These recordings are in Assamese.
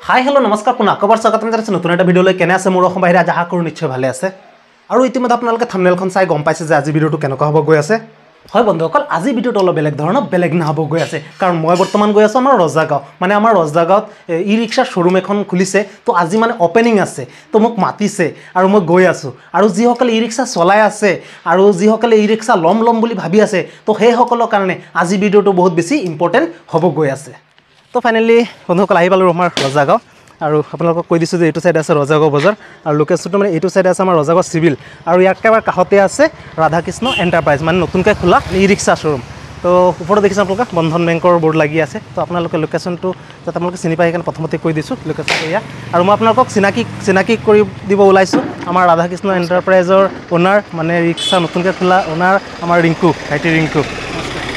হাই হেল্ল' নমস্কাৰ পুনৰ আকবাৰ স্বাগতম জনাইছোঁ নতুন এটা ভিডিঅ'লৈ। কেনে আছে মোৰ অসম বাহিৰে আশা কৰোঁ নিশ্চয় ভালে আছে। আৰু ইতিমধ্যে আপোনালোকে থাম্বনেইলখন চাই গম পাইছে যে আজি ভিডিঅ'টো কেনেকুৱা হ'ব গৈ আছে। হয় বন্ধুসকল, আজি ভিডিঅ'টো অলপ বেলেগ ধৰণৰ বেলেগ নহ'ব গৈ আছে, কাৰণ মই বৰ্তমান গৈ আছোঁ আমাৰ ৰজাগাঁও। মানে আমাৰ ৰজাগাঁৱত ই ৰিক্সাৰ শ্ব'ৰুম এখন খুলিছে, তো আজি মানে অপেনিং আছে, তো মোক মাতিছে আৰু মই গৈ আছোঁ। আৰু যিসকলে ই ৰিক্সা চলাই আছে আৰু যিসকলে ই ৰিক্সা ল'ম বুলি ভাবি আছে, তো সেইসকলৰ কাৰণে আজি ভিডিঅ'টো বহুত বেছি ইম্পৰ্টেণ্ট হ'ব গৈ আছে। তো ফাইনেলি বন্ধুসকল আহি পালোঁ আমাৰ ৰজাগাঁও। আৰু আপোনালোকক কৈ দিছোঁ যে এইটো চাইডে আছে ৰজাগাঁও বজাৰ, আৰু লোকেশ্যনটো মানে এইটো চাইডে আছে আমাৰ ৰজাগাঁও চিভিল, আৰু ইয়াৰ একেবাৰে কাষতে আছে ৰাধাকৃষ্ণ এণ্টাৰপ্ৰাইজ, মানে নতুনকৈ খোলা ই ৰিক্সা শ্ব'ৰুম। তো ওপৰত দেখিছে আপোনালোকে বন্ধন বেংকৰ বৰ্ড লাগি আছে। তো আপোনালোকে লোকেশ্যনটো যাতে আপোনালোকে চিনি পাই সেইকাৰণে প্ৰথমতে কৈ দিছোঁ লোকেশ্যনটো এয়া। আৰু মই আপোনালোকক চিনাকি কৰি দিব ওলাইছোঁ আমাৰ ৰাধাকৃষ্ণ এণ্টাৰপ্ৰাইজৰ অ'নাৰ, মানে ৰিক্সা নতুনকৈ খোলা অ'নাৰ আমাৰ ৰিংকু, ভাইটি ৰিংকু।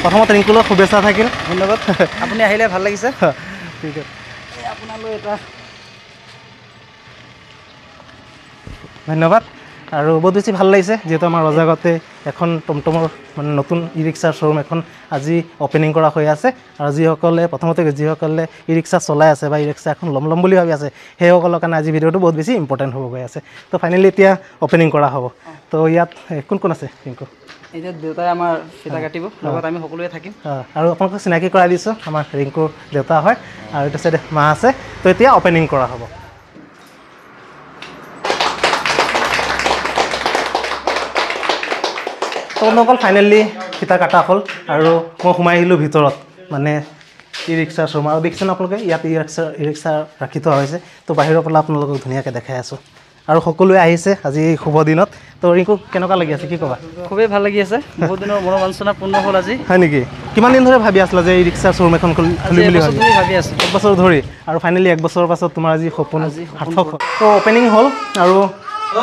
প্ৰথমতে ৰিংকুলৈ শুভেচ্ছা থাকিল, ধন্যবাদ। আপুনি আহিলে ভাল লাগিছে। ঠিক আছে, আপোনালৈ এটা ধন্যবাদ। আৰু বহুত বেছি ভাল লাগিছে যিহেতু আমাৰ ৰজাগাঁৱতে এখন টমটমৰ মানে নতুন ই ৰিক্সাৰ শ্ব'ৰুম এখন আজি অ'পেনিং কৰা হৈ আছে। আৰু যিসকলে ই ৰিক্সা চলাই আছে বা ই ৰিক্সা এখন ল'ম বুলি ভাবি আছে, সেইসকলৰ কাৰণে আজি ভিডিঅ'টো বহুত বেছি ইম্পৰ্টেণ্ট হ'ব গৈ আছে। তো ফাইনেলি এতিয়া অ'পেনিং কৰা হ'ব। তো ইয়াত কোন কোন আছে ৰিংকু? এতিয়া দেউতাই আমাৰ ফিতা কাটিব, লগত আমি সকলোৱে থাকিম। আৰু আপোনালোকক চিনাকি কৰাই দিছোঁ, আমাৰ ৰিংকুৰ দেউতা হয়, আৰু এইটো চাইডে মা আছে। তো এতিয়া অ'পেনিং কৰা হ'ব। তো বন্ধুসকল ফাইনেলি ফিতা কাটা হ'ল আৰু মই সোমাই আহিলোঁ ভিতৰত, মানে ই ৰিক্সাৰ শ্ব'ৰুম। আৰু দেখিছেনে আপোনালোকে ইয়াত ই ৰিক্সা ৰাখি থোৱা হৈছে। তো বাহিৰৰ পৰা আপোনালোকক ধুনীয়াকৈ দেখাই আছোঁ, আৰু সকলোৱে আহিছে আজি শুভ দিনত। তো ৰিংকু কেনেকুৱা লাগি আছে, কি ক'বা? খুবেই ভাল লাগি আছে, বহুত দিনৰ মনোবাঞ্ছনা পূৰ্ণ হ'ল আজি। হয় নেকি? কিমান দিন ধৰি ভাবি আছিলা যে ই ৰিক্সাৰ শ্ব'ৰুম এখন খুলিম বুলি ভাবি আছোঁ? 1 বছৰ ধৰি, আৰু ফাইনেলি 1 বছৰৰ পাছত তোমাৰ আজি সপোন সাৰ্থক হ'ল। তো অ'পেনিং হ'ল, আৰু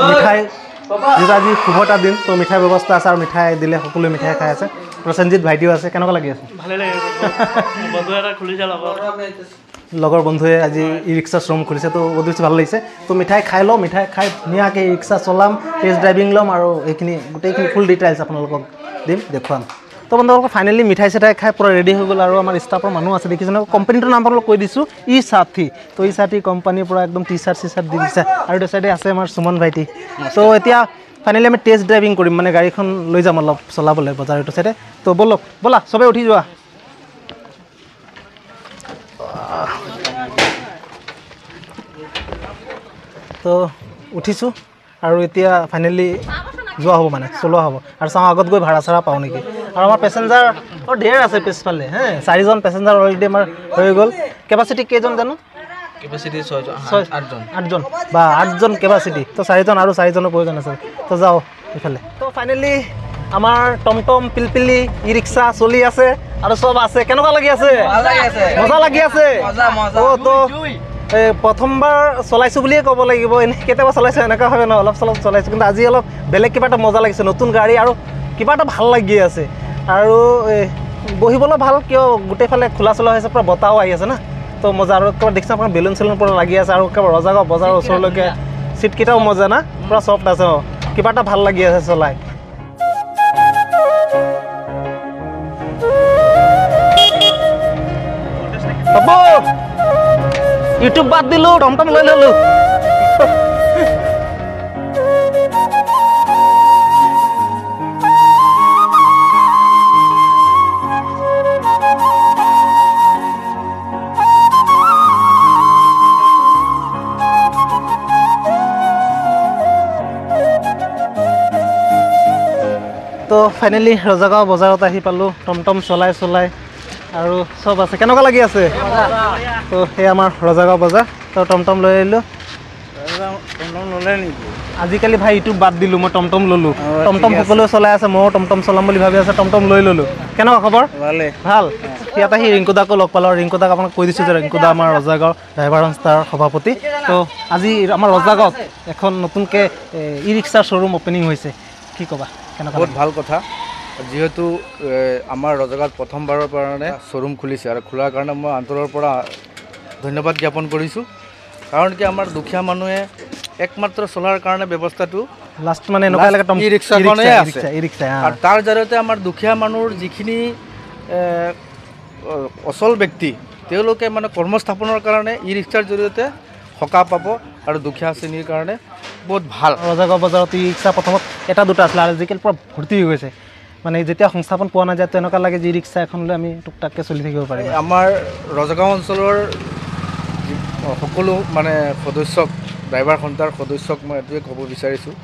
মিঠাই যিহেতু আজি শুভ এটা দিন, তো মিঠাই ব্যৱস্থা আছে, আৰু মিঠাই দিলে সকলোৱে মিঠাই খাই আছে। প্ৰসেনজিৎ ভাইটিও আছে। কেনেকুৱা লাগি আছে? ভালে লাগে, বন্ধু এটা খুলিছে লগৰ বন্ধুৱে আজি ই ৰিক্সা শ্ব'ৰুম খুলিছে, তো বহুত বেছি ভাল লাগিছে। তো মিঠাই খাই লওঁ, মিঠাই খাই ধুনীয়াকৈ ই ৰিক্সা চলাম, টেষ্ট ড্ৰাইভিং ল'ম, আৰু এইখিনি গোটেইখিনি ফুল ডিটেইলছ আপোনালোকক দিম, দেখুৱাম। তো বন্ধুসকল ফাইনেলি মিঠাই চিঠাই খাই পূৰা ৰেডি হৈ গ'ল, আৰু আমাৰ ষ্টাফৰ মানুহ আছে দেখিছেনে। কোম্পানীটোৰ নাম আপোনালোক কৈ দিছোঁ, ই সাথী। তো ই সাথী কোম্পানীৰ পৰা একদম টি চাৰ্ট দি দিছে। আৰু এইটো চাইডে আছে আমাৰ সুমন ভাইটি। তো এতিয়া ফাইনেলি আমি টেষ্ট ড্ৰাইভিং কৰিম, মানে গাড়ীখন লৈ যাম অলপ চলাবলৈ বজাৰ এইটো চাইডে। তো ব'লা চবেই উঠি যোৱা। তো উঠিছোঁ, আৰু এতিয়া ফাইনেলি যোৱা হ'ব, মানে চলোৱা হ'ব, আৰু চাওঁ আগত গৈ ভাড়া চাড়া পাওঁ নেকি। আৰু আমাৰ পেচেঞ্জাৰ ঢেৰ আছে পিছফালে, 4জন পেচেঞ্জাৰ অলৰেডি আমাৰ হৈ গ'ল। কেপাচিটি কেইজন জানো? কেপাচিটি 8জন বা 8জন কেপাচিটি। তো 4জন আৰু 4জনৰ প্ৰয়োজন আছে। তো যাওঁ এইফালে। তো ফাইনেলি আমাৰ টমটম পিলপিলি ই ৰিক্সা চলি আছে, আৰু চব আছে। কেনেকুৱা লাগি আছে? মজা লাগি আছে। তো প্ৰথমবাৰ চলাইছোঁ বুলিয়ে ক'ব লাগিব, এনেই কেতিয়াবা চলাইছোঁ এনেকুৱা হয় ন, অলপ চলপ চলাইছোঁ, কিন্তু আজি অলপ বেলেগ কিবা এটা মজা লাগিছে, নতুন গাড়ী, আৰু কিবা এটা ভাল লাগি আছে। আৰু বহিবলৈ ভাল, কিয় গোটেইফালে খোলা চলা হৈছে, পূৰা বতাহও আহি আছে না। তো মজা, আৰু একেবাৰে দেখিছে আপোনাৰ বেলুন চেলুন পূৰা লাগি আছে, আৰু একেবাৰে ৰজাগাঁও বজাৰৰ ওচৰলৈকে চিটকেইটাও মজা না, পূৰা চফ্ট আছে। কিবা এটা ভাল লাগি আছে চলাই। হ'ব, ইউটিউব বাদ দিলোঁ, টমটম লৈ ল'লোঁ। তো ফাইনেলি ৰজাগাঁও বজাৰত আহি পালোঁ, টমটম চলাই আৰু চব আছে। কেনেকুৱা লাগি আছে? তো সেই আমাৰ ৰজাগাঁও বজাৰ। তো টমটম লৈ আহিলোঁ। আজিকালি ভাই ইউটিউব বাদ দিলোঁ, মই টমটম ল'লোঁ। টমটম সকলোৱে চলাই আছে, ময়ো টমটম চলাম বুলি ভাবি আছে, টমটম লৈ ল'লোঁ। কেনেকুৱা খবৰ? ভাল। ইয়াত আহি ৰিংকুদাকো লগ পালোঁ, আৰু ৰিংকুদাক আপোনাক কৈ দিছোঁ যে ৰিংকুদা আমাৰ ৰজাগাঁৱৰ ড্ৰাইভাৰ সংস্থাৰ সভাপতি। তো আজি আমাৰ ৰজাগাঁৱত এখন নতুনকৈ ই ৰিক্সাৰ শ্ব'ৰুম অ'পেনিং হৈছে, কি ক'বা? কেনেকুৱা? বহুত ভাল কথা, যিহেতু আমাৰ ৰজাগাঁৱত প্ৰথমবাৰৰ কাৰণে শ্ব'ৰুম খুলিছে, আৰু খোলাৰ কাৰণে মই অন্তৰৰ পৰা ধন্যবাদ জ্ঞাপন কৰিছোঁ। কাৰণ কি আমাৰ দুখীয়া মানুহে একমাত্ৰ চলাৰ কাৰণে ব্যৱস্থাটো লাষ্ট মানে এনেকুৱা লাগে ই ৰিক্সাখনেই আছে, আৰু তাৰ জৰিয়তে আমাৰ দুখীয়া মানুহৰ যিখিনি অচল ব্যক্তি তেওঁলোকে মানে কৰ্মস্থাপনৰ কাৰণে ই ৰিক্সাৰ জৰিয়তে সকাহ পাব আৰু দুখীয়া শ্ৰেণীৰ কাৰণে বহুত ভাল। ৰজাগাঁও বজাৰত ই ৰিক্সা প্ৰথমত এটা দুটা আছিলে আৰু আজিকালি পূৰা ভৰ্তি হৈ গৈছে। মানে যেতিয়া সংস্থাপন পোৱা নাযায় তেনেকুৱা লাগে যে ই ৰিক্সা এখন লৈ আমি টুকটাককৈ চলি থাকিব পাৰিম। আমাৰ ৰজাগাঁও অঞ্চলৰ সকলো মানে সদস্যক, ড্ৰাইভাৰ সন্থাৰ সদস্যক মই এইটোৱে ক'ব বিচাৰিছোঁ,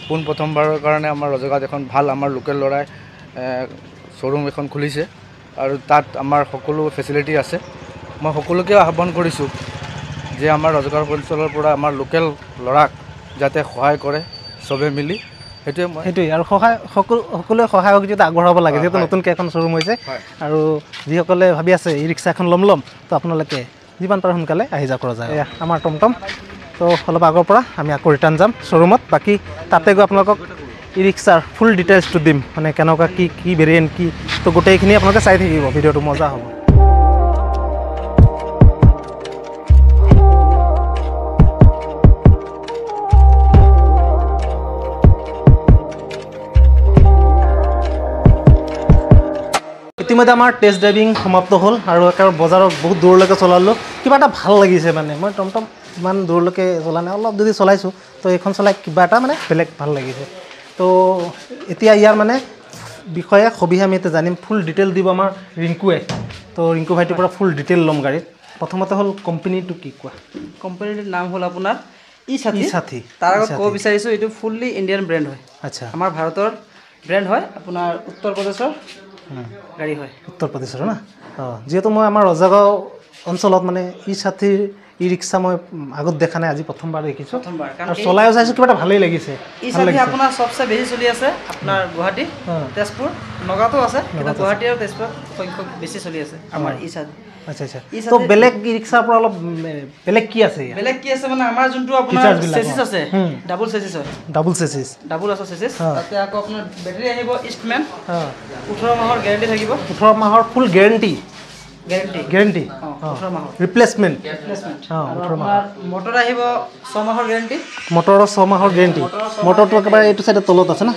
পোনপ্ৰথমবাৰৰ কাৰণে আমাৰ ৰজাগাঁৱত এখন ভাল আমাৰ লোকেল ল'ৰাই শ্ব'ৰুম এখন খুলিছে আৰু তাত আমাৰ সকলো ফেচিলিটি আছে। মই সকলোকে আহ্বান কৰিছোঁ যে আমাৰ ৰজাগাঁও অঞ্চলৰ পৰা আমাৰ লোকেল ল'ৰাক যাতে সহায় কৰে চবে মিলি, সেইটোৱে আৰু সকলোৱে সহায় সহযোগিতা আগবঢ়াব লাগে। যিহেতু নতুনকৈ এখন শ্ব'ৰুম হৈছে আৰু যিসকলে ভাবি আছে ই ৰিক্সা এখন ল'ম তো আপোনালোকে যিমান পাৰে সোনকালে আহি যাওক ৰজা। এয়া আমাৰ টমটম। তো অলপ আগৰ পৰা আমি আকৌ ৰিটাৰ্ণ যাম শ্ব'ৰুমত। বাকী তাতে গৈ আপোনালোকক ই ৰিক্সাৰ ফুল ডিটেইলছটো দিম, মানে কেনেকুৱা কি ভেৰিয়েণ্ট কি, তো গোটেইখিনি আপোনালোকে চাই থাকিব, ভিডিঅ'টো মজা হ'ব। ইতিমধ্যে আমাৰ টেষ্ট ড্ৰাইভিং সমাপ্ত হ'ল আৰু একেবাৰে বজাৰত বহুত দূৰলৈকে চলালোঁ। কিবা এটা ভাল লাগিছে, মানে মই টমটম ইমান দূৰলৈকে চলা নাই, অলপ যদি চলাইছোঁ তো এইখন চলাই কিবা এটা মানে বেলেগ ভাল লাগিছে। তো এতিয়া ইয়াৰ মানে বিষয়ে সবিহে আমি এতিয়া জানিম, ফুল ডিটেইল দিব আমাৰ ৰিংকুৱে। তো ৰিংকু ভাইটিৰ পৰা ফুল ডিটেইল ল'ম গাড়ীত। প্ৰথমতে হ'ল কোম্পানীটো কি কোৱা? কোম্পানীটোৰ নাম হ'ল আপোনাৰ ই সাথী। ই তাৰ আগত ক'ব বিচাৰিছোঁ এইটো ফুল্লি ইণ্ডিয়ান ব্ৰেণ্ড হয়। আচ্ছা, আমাৰ ভাৰতৰ ব্ৰেণ্ড হয়, আপোনাৰ উত্তৰ প্ৰদেশৰ গাড়ী হয়। উত্তৰ প্ৰদেশৰ না? অঁ, যিহেতু মই আমাৰ ৰজাগাঁও অঞ্চলত মানে ই সাথীৰ ই ৰিক্সা মই আগত দেখা নাই, আজি প্ৰথমবাৰ দেখিছোঁ আৰু চলাইও চাইছোঁ, কিবা এটা ভালেই লাগিছে। ই সাথী আপোনাৰ চবচে বেছি চলি আছে আপোনাৰ গুৱাহাটী, তেজপুৰ, নগাঁৱতো আছে, কিন্তু গুৱাহাটী আৰু তেজপুৰত সংখ্যক বেছি চলি আছে আমাৰ ই সাথী। আচ্ছা আচ্ছা, তো বেলেগ ই ৰিক্সাৰ পৰা অলপ বেলেগ কি আছে? বেলেগ কি আছে মানে আমাৰ যোনটো আপোনাৰ চেচিছ আছে, ডাবল চেচিছ হয়। ডাবল আছে চেচিছ। তাতে আকৌ আপোনাৰ বেটাৰী আহিব ইষ্টমেন, 18 মাহৰ গেৰাণ্টি থাকিব। 18 মাহৰ ফুল গেৰাণ্টি? 18 মাহৰ ৰিপ্লেচমেণ্ট। আৰু আপোনাৰ মটৰ আহিব 6 মাহৰ গেৰাণ্টি। মটৰৰ 6 মাহৰ গেৰাণ্টি। মটৰটো একেবাৰে এইটো চাইডে তলত আছে না?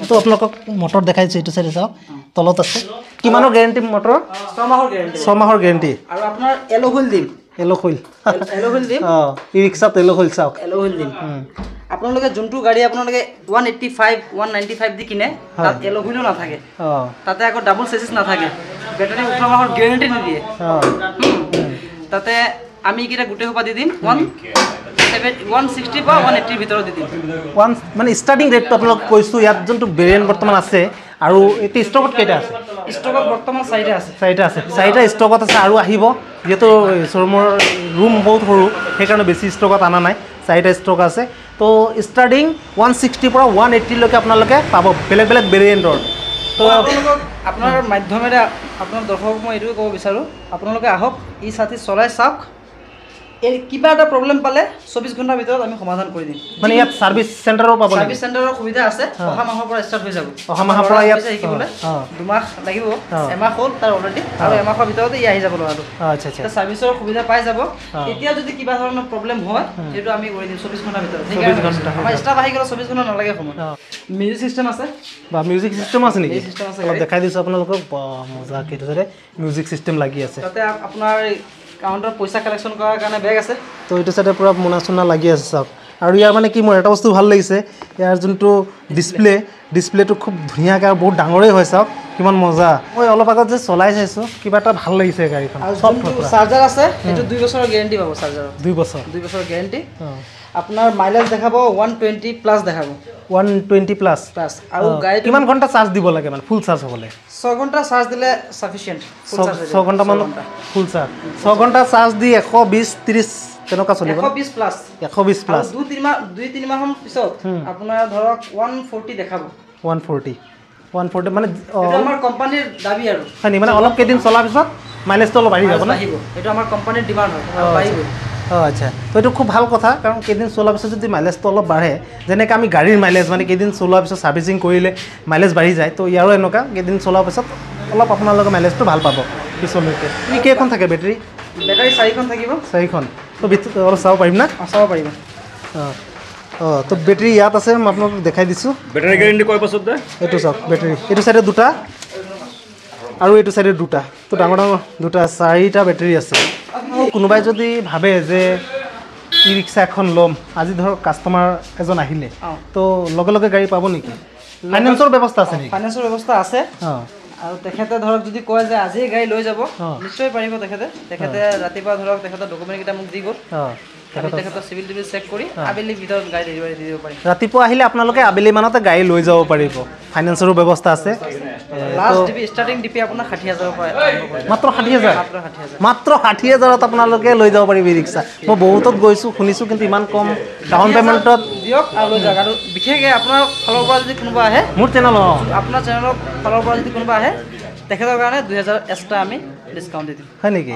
তো আপোনালোকক মটৰ দেখাই দিছোঁ, এইটো চাইডে চাওক তলত আছে। কিমানৰ গেৰাণ্টি মটৰ? 6 মাহৰ গেৰাণ্টি। 6 মাহৰ গেৰাণ্টি। আৰু আপোনাৰ এলো হুইল দিম। অঁ, ই ৰিক্সাত এলো হুইল চাওক, এলো হুইল দিম। আপোনালোকে যোনটো গাড়ী আপোনালোকে 185, 195 দি কিনে তাত এলো হুইলো নাথাকে, তাতে আকৌ ডাবল চেচিছ নাথাকে, বেটাৰী 18 মাহৰ গেৰাণ্টি নিদিয়ে। তাতে আমি এইকেইটা গোটেই সোপা দি দিম 160 বা 180 ভিতৰত দি দিম। মানে ষ্টাৰ্টিং ৰেটটো আপোনালোক কৈছোঁ। ইয়াত যোনটো ভেৰিয়েণ্ট বৰ্তমান আছে আৰু এতিয়া ষ্টকত কেইটা আছে? ষ্টকত বৰ্তমান 4টা আছে। 4টা ষ্টকত আছে আৰু আহিব। যিহেতু শ্ব'ৰুমৰ ৰুম বহুত সৰু, সেইকাৰণে বেছি ষ্টকত অনা নাই, 4টা ষ্টক আছে। তো ষ্টাৰ্টিং 160 পৰা 180লৈকে আপোনালোকে পাব বেলেগ বেলেগ ভেৰিয়েণ্টৰ। তো আপোনালোকক আপোনাৰ মাধ্যমেৰে আপোনাৰ দৰ্শকক মই এইটোৱে ক'ব বিচাৰোঁ, আপোনালোকে আহক, ই সাথী চলাই চাওক। এই কিবা এটা প্ৰব্লেম পালে 24 ঘণ্টাৰ ভিতৰত আমি সমাধান কৰি দিম। মানে ইয়াত ছাৰ্ভিচ চেণ্টাৰো পাব? ছাৰ্ভিচ চেণ্টাৰৰ সুবিধা আছে। অহা মাহৰ পৰা ষ্টাৰ্ট হৈ যাব। অহা মাহৰ পৰা ইয়াত শিকিবলৈ 2 মাহ লাগিব, এমাহ হ'ল তাৰ অলৰেডি, আৰু এমাহৰ ভিতৰতে আহি যাব ল'ৰাটো। আচ্ছা আচ্ছা, ছাৰ্ভিচৰ সুবিধা পাই যাব। এতিয়া যদি কিবা ধৰণৰ প্ৰব্লেম হয় সেইটো আমি কৰি দিম 24 ঘণ্টাৰ ভিতৰত। আমাৰ ষ্টাফ আহি গ'লে 24 ঘণ্টা নালাগে সময়। মিউজিক চিষ্টেম আছে। বা মিউজিক চিষ্টেম আছে নেকি? চিষ্টেম আছে, অলপ দেখাই দিছোঁ আপোনালোকক। মজা, সেইটো চাইডে মিউজিক চিষ্টেম লাগি আছে। তাতে আপোনাৰ কাউণ্টাৰত পইচা কালেকশ্যন কৰাৰ কাৰণে বেগ আছে। তো এইটো চাইডে পূৰা মোনা চোনা লাগি আছে চাওক। আৰু ইয়াৰ মানে কি, মোৰ এটা বস্তু ভাল লাগিছে, ইয়াৰ যোনটো ডিছপ্লেটো খুব ধুনীয়াকৈ আৰু বহুত ডাঙৰেই হয়, চাওক কিমান মজা। মই অলপ আগত যে চলাই চাইছোঁ, কিবা এটা ভাল লাগিছে গাড়ীখন। আৰু চাৰ্জাৰ আছে, সেইটো 2 বছৰৰ গেৰাণ্টি পাব। চাৰ্জাৰৰ 2 বছৰৰ গেৰাণ্টি। আপোনাৰ মাইলেজ দেখাব 120 প্লাছ দেখাব। 120 প্লাছ। আৰু গাড়ীটো কিমান ঘণ্টা চাৰ্জ দিব লাগে মানে ফুল চাৰ্জ হ'বলৈ? 6 ঘণ্টা চাৰ্জ দিলে চাফিচিয়েণ্ট। 6 ঘণ্টামান ফুল চাৰ্জ। 6 ঘণ্টা চাৰ্জ দি 120-30 তেনেকুৱা চলিব? 120 প্লাছ। 120 প্লাছ। 2-3 মাহৰ পিছত আপোনাৰ ধৰক 140 দেখাব। 140 মানে আমাৰ কোম্পানীৰ দাবী আৰু হয় নি? মানে অলপ কেইদিন চলাৰ পিছত মাইলেজটো অলপ বাঢ়ি যাব না? এইটো আমাৰ কোম্পানীৰ ডিমাণ্ড হয়, বাঢ়িব। অঁ আচ্ছা, তো এইটো খুব ভাল কথা, কাৰণ কেইদিন চলোৱাৰ পিছত যদি মাইলেজটো অলপ বাঢ়ে, যেনেকৈ আমি গাড়ীৰ মাইলেজ মানে কেইদিন চলোৱাৰ পিছত ছাৰ্ভিচিং কৰিলে মাইলেজ বাঢ়ি যায়, তো ইয়াৰো এনেকুৱা কেইদিন চলোৱাৰ পিছত অলপ আপোনালোকে মাইলেজটো ভাল পাব পিছলৈকে। কেইখন থাকে বেটাৰী? 4খন থাকিব। 4খন। তো অলপ চাব পাৰিম না? চাব পাৰিব। তো বেটাৰী ইয়াত আছে, মই আপোনালোকক দেখাই দিছোঁ। বেটাৰী গেৰাণ্টি কয় পাছত দে? এইটো চাওক বেটাৰী, এইটো চাইডে 2টা আৰু এইটো চাইডে দুটা তো ডাঙৰ ডাঙৰ দুটা 4টা বেটাৰী আছে আৰু কোনোবাই যদি ভাবে যে ই ৰিক্সা এখন ল'ম আজি ধৰক কাষ্টমাৰ এজন আহিলে তো লগে লগে গাড়ী পাব নেকি ফাইনেন্সৰ ব্যৱস্থা আছে নেকি ফাইনেন্সৰ ব্যৱস্থা আছে আৰু তেখেতে ধৰক যদি কয় যে আজি গাড়ী লৈ যাব নিশ্চয় পাৰিব তেখেতে ৰাতিপুৱা ধৰক তেখেতৰ ডকুমেণ্টকেইটা মোক দি গ'ল আমি তেখেতৰ চিভিল টিভিল চেক কৰি আবেলি ভিতৰত গাড়ী ডেলিভাৰী দি দিব পাৰিম ৰাতিপুৱা আহিলে আপোনালোকে আবেলি মানতে গাড়ী লৈ যাব পাৰিব ফাইনেন্সৰো ব্যৱস্থা আছে লাষ্ট ডিপি ষ্টাৰ্টিং ডিপি আপোনাৰ 60000ৰ পৰা মাত্ৰ 60000 মাত্ৰ 60000ত আপোনালোকে লৈ যাব পাৰিব ই ৰিক্সা মই বহুতত গৈছোঁ শুনিছোঁ কিন্তু ইমান কম ডাউন পে'মেণ্টত দিয়ক আৰু লৈ যাওক আৰু বিশেষকৈ আপোনাৰ ফালৰ পৰা যদি কোনোবা আহে মোৰ চেনেল আপোনাৰ চেনেলৰ ফালৰ পৰা যদি কোনোবা আহে তেখেতৰ কাৰণে 2000 এক্সট্ৰা আমি ডিছকাউণ্ট দি দিম হয় নেকি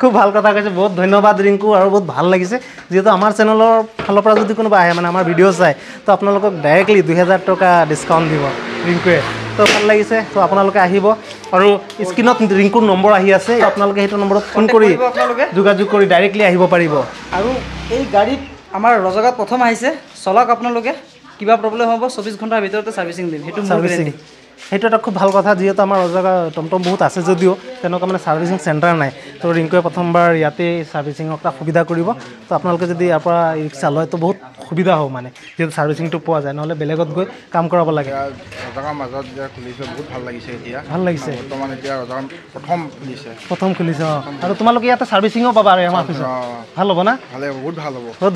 খুব ভাল কথা কৈছে বহুত ধন্যবাদ ৰিংকু আৰু বহুত ভাল লাগিছে যিহেতু আমাৰ চেনেলৰ ফালৰ পৰা যদি কোনোবা আহে মানে আমাৰ ভিডিঅ' চাই তো আপোনালোকক ডাইৰেক্টলি 2000 টকা ডিছকাউণ্ট দিব ৰিংকুৱে তো ভাল লাগিছে তো আপোনালোকে আহিব আৰু স্ক্ৰীণত ৰিংকুৰ নম্বৰ আহি আছে আপোনালোকে সেইটো নম্বৰত ফোন কৰি যোগাযোগ কৰি ডাইৰেক্টলি আহিব পাৰিব আৰু এই গাড়ীত আমাৰ ৰজগাত প্ৰথম আহিছে চলক আপোনালোকে কিবা প্ৰব্লেম হ'ব 24 ঘণ্টাৰ ভিতৰতে ছাৰ্ভিচিং দিম সেইটো ছাৰ্ভিচিং সেইটো এটা খুব ভাল কথা যিহেতু আমাৰ ৰজগা টমটম বহুত আছে যদিও তেনেকুৱা মানে ছাৰ্ভিচিং চেণ্টাৰ নাই তো ৰিংকুৱে প্ৰথমবাৰ ইয়াতে ছাৰ্ভিচিঙৰ এটা সুবিধা কৰিব তো আপোনালোকে যদি ইয়াৰ পৰা ই ৰিক্সা লয় তো বহুত সুবিধা হ'ব মানে যিহেতু ছাৰ্ভিচিংটো পোৱা যায় নহ'লে বেলেগত গৈ কাম কৰাব লাগে ৰজগাৰ মাজত যে খুলিছে বহুত ভাল লাগিছে এতিয়া ভাল লাগিছে বৰ্তমান এতিয়া ৰজগাৰ প্ৰথম খুলিছে আৰু তোমালোকে ইয়াতে ছাৰ্ভিচিঙো পাবা আৰু এমাহ পিছত ভাল হ'ব না ভালে বহুত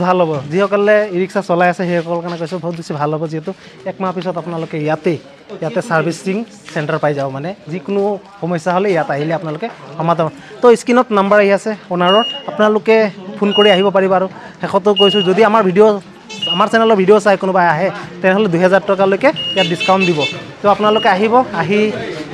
ভাল হ'ব যিসকলে ই ৰিক্সা চলাই আছে সেইসকলৰ কাৰণে কৈছোঁ বহুত বেছি ভাল হ'ব যিহেতু একমাহ পিছত আপোনালোকে ইয়াতে ছাৰ্ভিচিং চেণ্টাৰ পাই যাব মানে যিকোনো সমস্যা হ'লে ইয়াত আহিলে আপোনালোকে সমাধান তো স্ক্ৰীণত নাম্বাৰ আহি আছে অ'নাৰৰ আপোনালোকে ফোন কৰি আহিব পাৰিব আৰু শেষতো কৈছোঁ যদি আমাৰ চেনেলৰ ভিডিঅ' চাই কোনোবাই আহে তেনেহ'লে 2000 টকালৈকে ইয়াত ডিছকাউণ্ট দিব তো আপোনালোকে আহিব আহি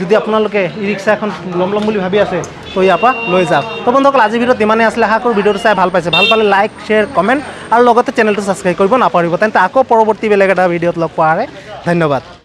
যদি আপোনালোকে ই ৰিক্সা এখন ল'ম বুলি ভাবি আছে তো ইয়াৰ পৰা লৈ যাওক তো বন্ধুসকল আজি ভিডিঅ'ত ইমানেই আছিলে আশা কৰোঁ ভিডিঅ'টো চাই ভাল পাইছে ভাল পালে লাইক শ্বেয়াৰ কমেণ্ট আৰু লগতে চেনেলটো ছাবস্ক্ৰাইব কৰিব নাপাহৰিব তেন্তে আকৌ পৰৱৰ্তী বেলেগ এটা ভিডিঅ'ত লগ পোৱাৰে ধন্যবাদ